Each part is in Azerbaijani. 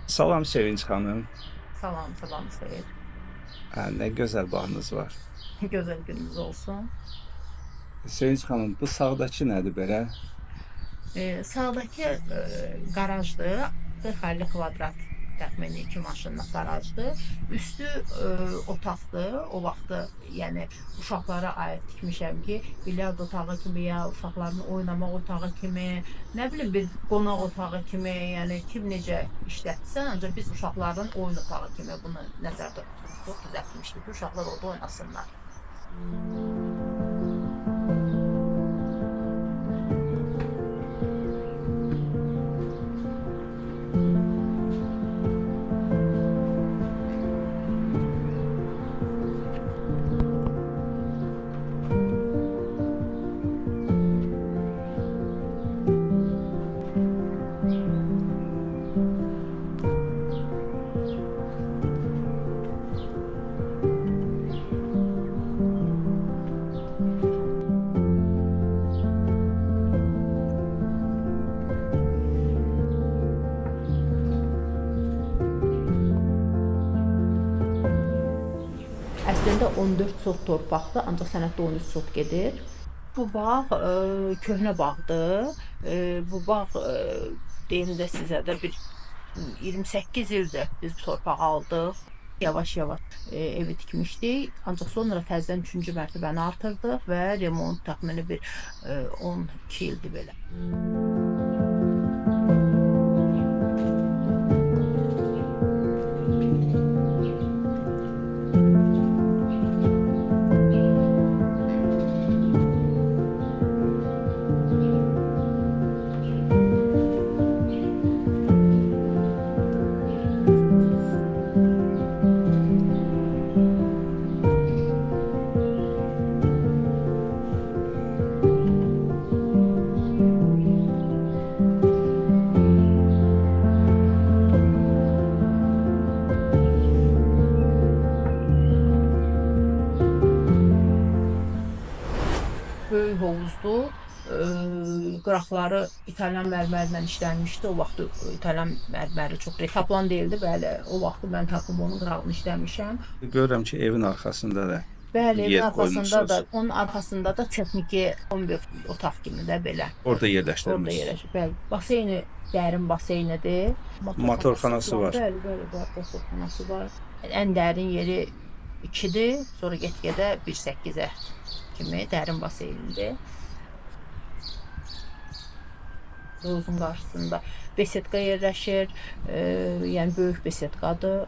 Salam Sevinç xanım. Salam, sabahınız xeyir. Ne gözəl bağınız var. Gözəl gününüz olsun. Sevinç xanım, bu sağdakı nədir belə? Sağdakı qarajdır. 40-50 kvadrat təxmini 2 maşınlıq qarajdır. Üstü otaqdır. O vaxtı, yəni uşaqlara aid tikmişəm ki, bilyard otağı kimi ya uşaqların oynamaq otağı kimi, nə bilim bir qonaq otağı kimi, yəni kim necə işlətsə, ancaq biz uşaqların oyun otağı kimi bunu nəzərdə tutmuşduq, düzəltmişdik ki, uşaqlar orada oynasınlar. Əslində 14 sot torpaqdır, ancaq sənəddə 13 sot gedir. Bu bağ köhnə bağdır. Bu bağ deyim də sizə də bir 28 ildir biz bu torpağı aldıq. Yavaş-yavaş evi tikmişdik. Ancaq sonra təzədən 3-cü mərtəbəni artırdıq və remont təxmini bir 12 ildir belə. Böyük hovuzdur. Qıraqları İtalyan mərmərlə işlənmişdi. O vaxt İtalyan mərməri çox tapılan deyildi. Bəli, o vaxt mən tapıb onun qırağını işləmişəm. Görürəm ki, evin arxasında da Bəli, evin yer arxasında da, qoymuşsunuz. onun arxasında da texniki 11 otaq kimi də belə. Orada Orada yerləşdirmişsiniz. yerləşir. Bəli, baseyni dərin baseynidir. Motorxanası var. Bəli, bəli, var, motorxanası var. Ən dərin yeri 2-dir, sonra get-gedə 1.8-ə kimi dərin baseynidir. Hovuzun qarşısında besetka yerləşir, yəni böyük besetkadır.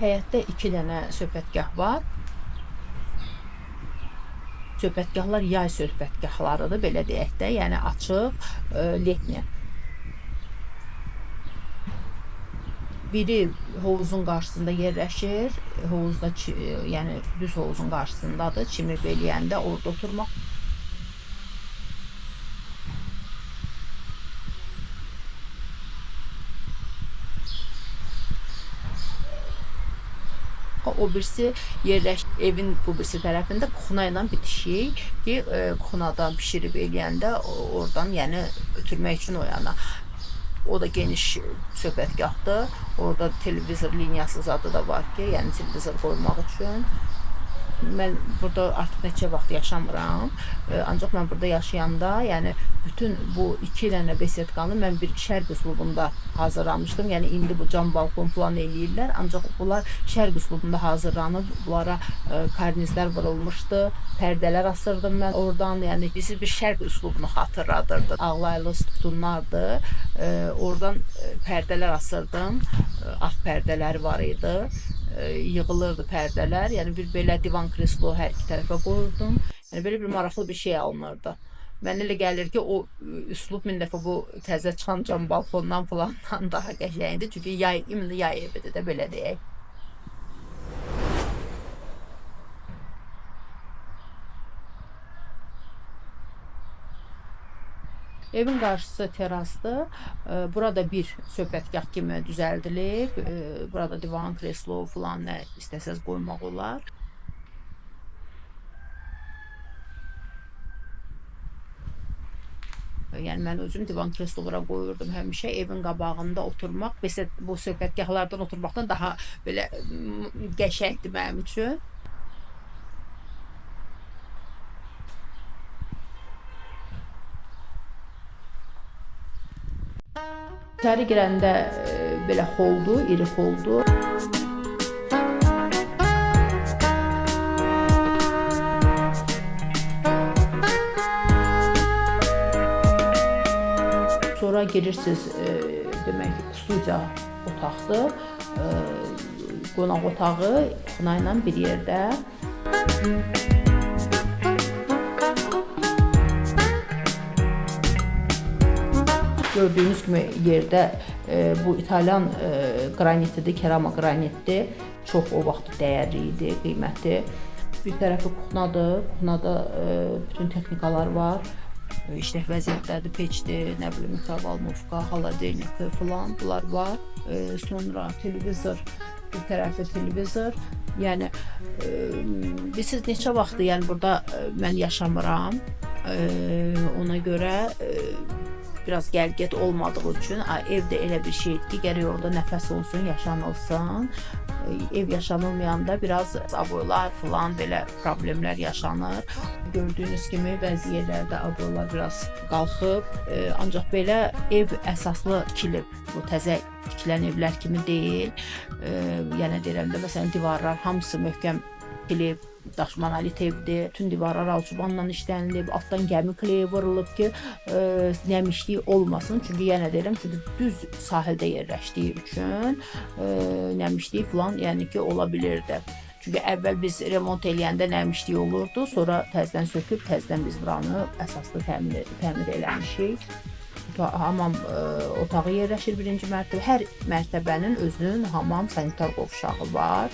Həyətdə 2 dənə söhbətgah var. Söhbətgahlar yay söhbətgahlarıdır, belə deyək də, yəni açıq, letni. Biri hovuzun qarşısında yerləşir, hovuzda, yəni düz hovuzun qarşısındadır, çimi beləyəndə orada oturmaq. O birisi evin bu birisi tərəfində kuxna ilə bitişik ki, kuxunadan bişirib eləyəndə oradan, yəni ötürmək üçün o yana. O da geniş söhbətgahdır. Orada televizor liniyası zadı da var ki, yəni televizor qoymaq üçün. Mən burada artıq neçə vaxt yaşamıram. Ancaq mən burada yaşayanda, yəni bütün bu 2 dənə besetkanı mən bir şərq üslubunda hazırlamışdım. Yəni indi bu cam balkon falan eləyirlər. Ancaq bunlar şərq üslubunda hazırlanıb. Bunlara karnizlər vurulmuşdu. Pərdələr asırdım mən oradan. Yəni bizi bir şərq üslubunu xatırladırdı. Ağlaylı sütunlardı. Oradan pərdələr asırdım. Ağ pərdələri var idi. Yığılırdı pərdələr. Yəni bir belə divan kreslo hər iki tərəfə qoyurdum. Yəni belə bir maraqlı bir şey alınırdı. Mənə elə gəlir ki, o üslub min dəfə bu təzə çıxan cam balkondan falandan daha qəşəngdir. Çünki indi yay evidir də, belə deyək. Evin qarşısı terasdır. Burada bir söhbətgah kimi düzəldilib. Burada divan, kreslo falan nə istəsəz qoymaq olar. Yəni mən özüm divan kreslolara qoyurdum həmişə evin qabağında oturmaq. Bəs bu söhbətgahlardan oturmaqdan daha belə qəşəngdir mənim üçün. İçəri girəndə belə xoldur, iri xoldur. Sonra girirsiniz, demək studiya otaqdır. Qonaq otağı xuna ilə bir yerdə. Gördüyünüz kimi yerdə bu İtalyan qranitidir, kerama qranitdir. Çox o vaxt dəyərli idi, qiyməti. Bir tərəfi kuxnadır. Kuxnada bütün texnikalar var. İşlək vəziyyətdədir, peçdir, nə bilim, mikrovalmovka, xaladelnik falan bunlar var. Sonra televizor, bir tərəfi televizor. Yəni bilirsiniz neçə vaxtdır, yəni burada mən yaşamıram. Ona görə biraz gəlgət olmadığı üçün evdə elə bir şeydir ki, gərək orada nəfəs olsun, yaşanılsın. Ev yaşanılmayanda biraz aboylar falan belə problemlər yaşanır. Gördüyünüz kimi bəzi yerlərdə aboylar biraz qalxıb, ancaq belə ev əsaslı tikilib. Bu təzə tikilən evlər kimi deyil. Yəni deyirəm də, məsələn, divarlar hamısı möhkəm tikilib. Daş monolit evdir. Bütün divarlar alçıbanla işlənilib, altdan gəmi kleyi vurulub ki, nəmişlik olmasın. Çünki yenə deyirəm, çünki düz sahildə yerləşdiyi üçün nəmişlik falan yəni ki, ola bilirdi. Çünki əvvəl biz remont eləyəndə nəmişlik olurdu, sonra təzədən söküb, təzədən biz buranı əsaslı təmir eləmişik. Hamam otağı yerləşir birinci mərtəbə. Hər mərtəbənin özünün hamam sanitar qovşağı var.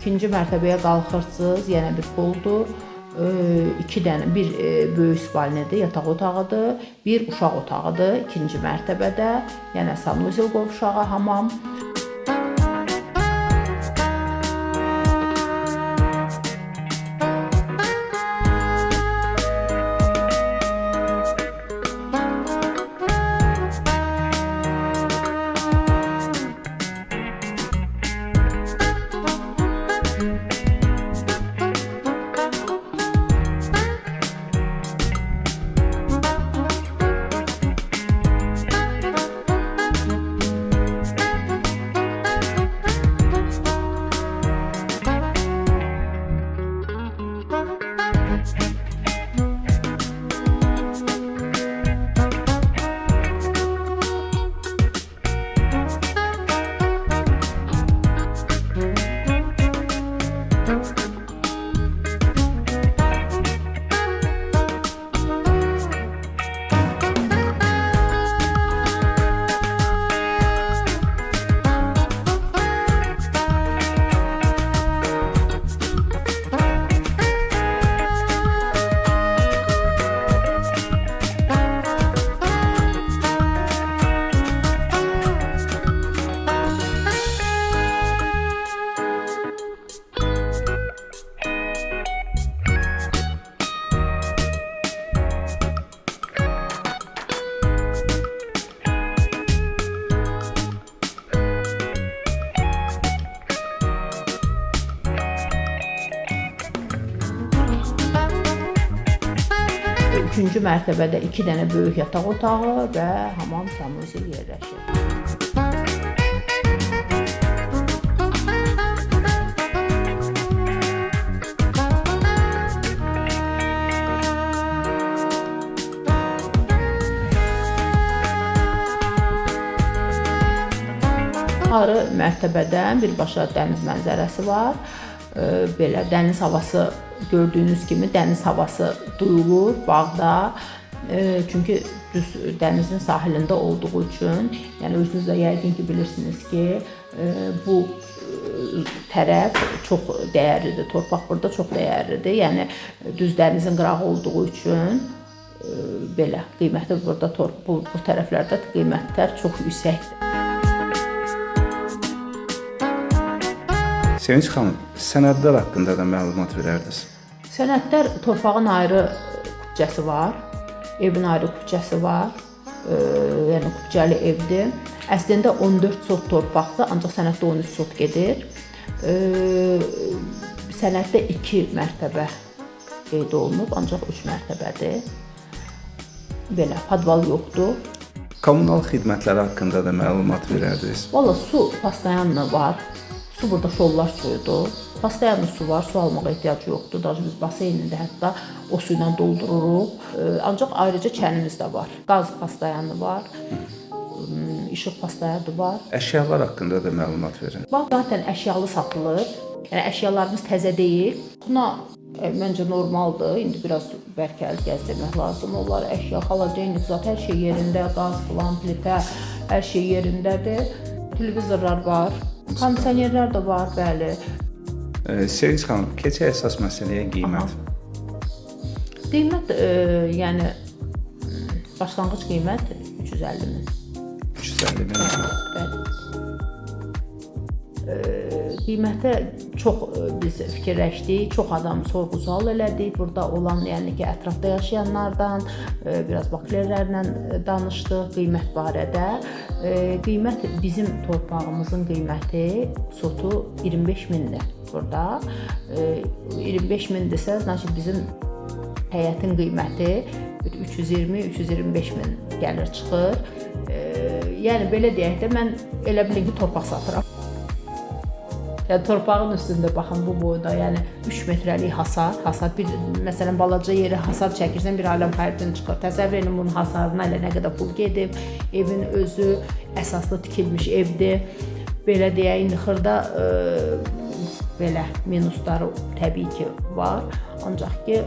İkinci mərtəbəyə qalxırsınız, yenə bir holdur. İki dənə, bir böyük spalnidir, yataq otağıdır, bir uşaq otağıdır ikinci mərtəbədə. Yenə sanuzel qovşağı, hamam. Üçüncü mərtəbədə 2 dənə böyük yataq otağı və hamam sanuzel yerləşir. Yuxarı mərtəbədən birbaşa dəniz mənzərəsi var. Belə dəniz havası gördüyünüz kimi dəniz havası duyulur bağda. Çünki düz dənizin sahilində olduğu üçün, yəni özünüz də yəqin ki bilirsiniz ki, bu tərəf çox dəyərlidir. Torpaq burada çox dəyərlidir. Yəni düz dənizin qırağı olduğu üçün belə qiyməti burada bu tərəflərdə qiymətlər çox yüksəkdir. Sevinç xanım, sənədlər haqqında da məlumat verərdiniz. Sənədlər torpağın ayrı küçəsi var, evin ayrı küçəsi var. Yəni küçəli evdir. Əslində 14 sot torpaqdır, ancaq sənəddə 13 sot gedir. Sənəddə 2 mərtəbə qeyd olunub, ancaq 3 mərtəbədir. Belə, podval yoxdur. Kommunal xidmətləri haqqında da məlumat verərdiniz. Valla su pastayanlı var. Su burada şollar suyudur. Pastayanlı su var, su almağa ehtiyac yoxdur. Daha biz baseynində hətta o su ilə doldururuq. Ancaq ayrıca çənimiz də var. Qaz pastayanlı var. İşıq pastayanlı var. Əşyalar haqqında da məlumat verin. Bax, zaten əşyalı satılır. Yəni əşyalarımız təzə deyil. Buna məncə normaldır. İndi biraz bərkəli gəzdirmək lazım. Onlar əşya, xaladenik, zat hər şey yerində, qaz, filan, plitə, hər şey yerindədir. Televizorlar var. Kondisionerlər də var, bəli. Sevinç xanım, keçək əsas məsələyə qiymət. Qiymət, yəni başlanğıc qiymət 350 min. 350 min. Bəli. Qiymətə çox biz fikirləşdik, çox adam sorğu-sual elədik. Burada olan, yəni ki, ətrafda yaşayanlardan, biraz bakterlərlə danışdıq qiymət barədə. Qiymət bizim torpağımızın qiyməti sotu 25 mindir burada. 25 mindirsə, bizim həyətin qiyməti 320-325 min gəlir çıxır. Yəni belə deyək də, mən elə bilin ki, torpaq satıram. Yəni torpağın üstündə baxın bu boyda, yəni 3 metrəlik hasar, bir məsələn balaca yeri hasar çəkirsən bir aləm xərcin çıxır. Təsəvvür edin bunun hasarına elə nə qədər pul gedib. Evin özü əsaslı tikilmiş evdir. Belə deyək, indi xırda belə minusları təbii ki var. Ancaq ki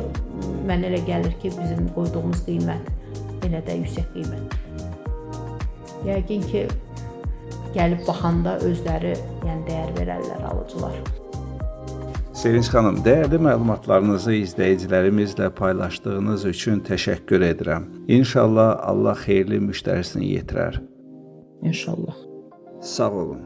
mən elə gəlir ki bizim qoyduğumuz qiymət elə də yüksək qiymət. Yəqin ki gəlib baxanda özləri yəni dəyər verərlər alıcılar. Sevinç xanım, dəyərli məlumatlarınızı izləyicilərimizlə paylaşdığınız üçün təşəkkür edirəm. İnşallah Allah xeyirli müştərisini yetirər. İnşallah. Sağ olun.